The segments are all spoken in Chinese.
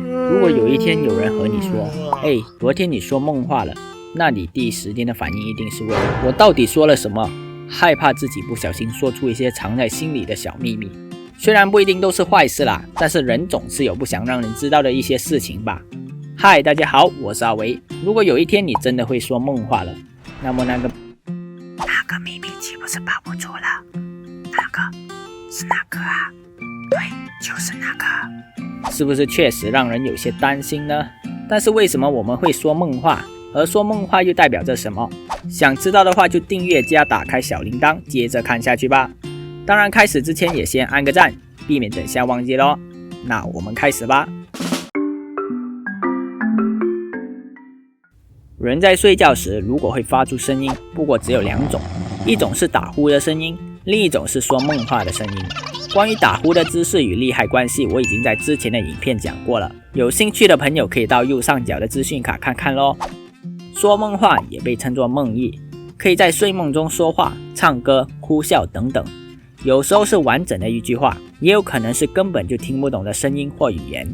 如果有一天有人和你说，昨天你说梦话了，那你第一时间的反应一定是问我到底说了什么，害怕自己不小心说出一些藏在心里的小秘密。虽然不一定都是坏事啦，但是人总是有不想让人知道的一些事情吧。嗨，大家好，我是阿维。如果有一天你真的会说梦话了，那么那个秘密岂不是保不住了？那个是哪个啊？对，就是那个。是不是确实让人有些担心呢？但是为什么我们会说梦话？而说梦话又代表着什么？想知道的话就订阅加打开小铃铛，接着看下去吧。当然开始之前也先按个赞，避免等下忘记咯。那我们开始吧。人在睡觉时如果会发出声音，不过只有两种，一种是打呼的声音，另一种是说梦话的声音。关于打呼的姿势与利害关系，我已经在之前的影片讲过了，有兴趣的朋友可以到右上角的资讯卡看看咯。说梦话也被称作梦呓，可以在睡梦中说话、唱歌、哭笑等等，有时候是完整的一句话，也有可能是根本就听不懂的声音或语言。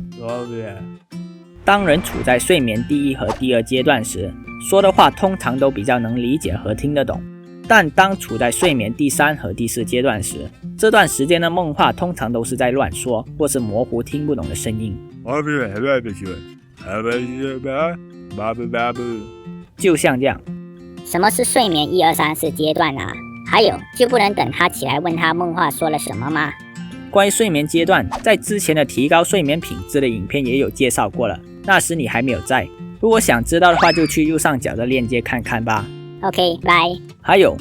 当人处在睡眠第一和第二阶段时，说的话通常都比较能理解和听得懂，但当处在睡眠第三和第四阶段时，这段时间的梦话通常都是在乱说或是模糊听不懂的声音。就像这样。什么是睡眠1、2、3、4阶段啊？还有，就不能等他起来问他梦话说了什么吗？关于睡眠阶段，在之前的提高睡眠品质的影片也有介绍过了，那时你还没有在。如果想知道的话，就去右上角的链接看看吧。OK， 拜。还有，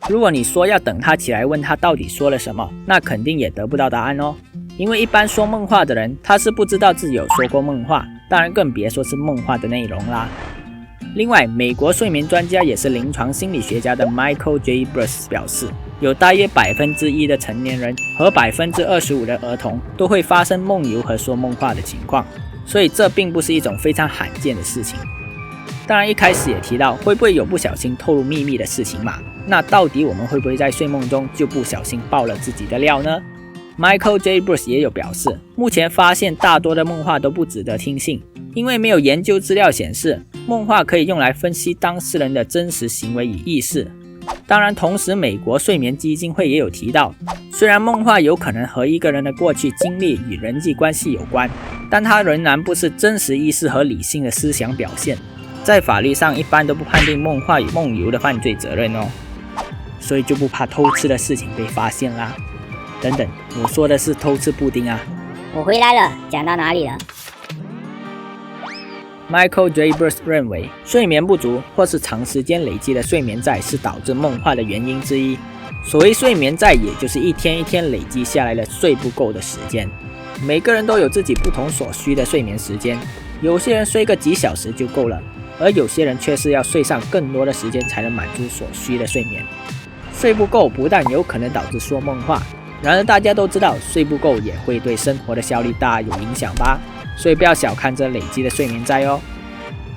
如果你说要等他起来问他到底说了什么，那肯定也得不到答案哦。因为一般说梦话的人，他是不知道自己有说过梦话，当然更别说是梦话的内容啦。另外，美国睡眠专家也是临床心理学家的 Michael J. Bruce 表示，有大约1%的成年人和25%的儿童都会发生梦游和说梦话的情况，所以这并不是一种非常罕见的事情。当然一开始也提到会不会有不小心透露秘密的事情嘛，那到底我们会不会在睡梦中就不小心爆了自己的料呢？ Michael J. Bruce 也有表示，目前发现大多的梦话都不值得听信，因为没有研究资料显示梦话可以用来分析当事人的真实行为与意识。当然同时美国睡眠基金会也有提到，虽然梦话有可能和一个人的过去经历与人际关系有关，但它仍然不是真实意识和理性的思想表现，在法律上一般都不判定梦话与梦游的犯罪责任哦，所以就不怕偷吃的事情被发现啦。等等，我说的是偷吃布丁啊。我回来了，讲到哪里了？Michael J. Bruce 认为，睡眠不足或是长时间累积的睡眠债是导致梦话的原因之一。所谓睡眠债，也就是一天一天累积下来的睡不够的时间。每个人都有自己不同所需的睡眠时间，有些人睡个几小时就够了，而有些人却是要睡上更多的时间才能满足所需的睡眠。睡不够不但有可能导致说梦话，然而大家都知道，睡不够也会对生活的效率大有影响吧。所以不要小看这累积的睡眠债哦。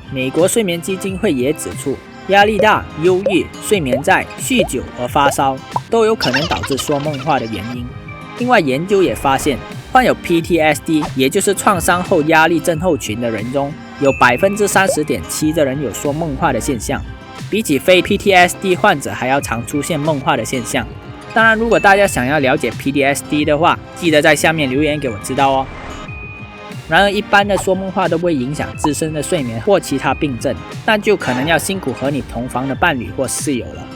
美国睡眠基金会也指出，压力大、忧郁、睡眠债、酗酒和发烧都有可能导致说梦话的原因。另外，研究也发现，患有 PTSD 也就是创伤后压力症候群的人中，有 30.7% 的人有说梦话的现象，比起非 PTSD 患者还要常出现梦话的现象。当然，如果大家想要了解 PTSD 的话，记得在下面留言给我知道哦。然而一般的说梦话都不会影响自身的睡眠或其他病症，那就可能要辛苦和你同房的伴侣或室友了。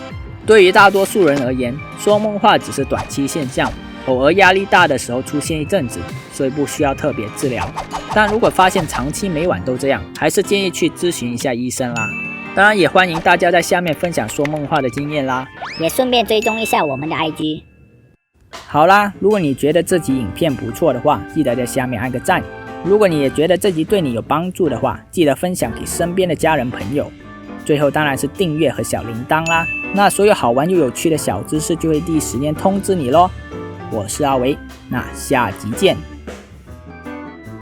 对于大多数人而言，说梦话只是短期现象，偶尔压力大的时候出现一阵子，所以不需要特别治疗。但如果发现长期每晚都这样，还是建议去咨询一下医生啦。当然也欢迎大家在下面分享说梦话的经验啦，也顺便追踪一下我们的 IG。 好啦，如果你觉得这集影片不错的话，记得在下面按个赞。如果你也觉得这集对你有帮助的话，记得分享给身边的家人朋友。最后当然是订阅和小铃铛啦，那所有好玩又有趣的小知识就会第一时间通知你咯。我是阿维，那下集见。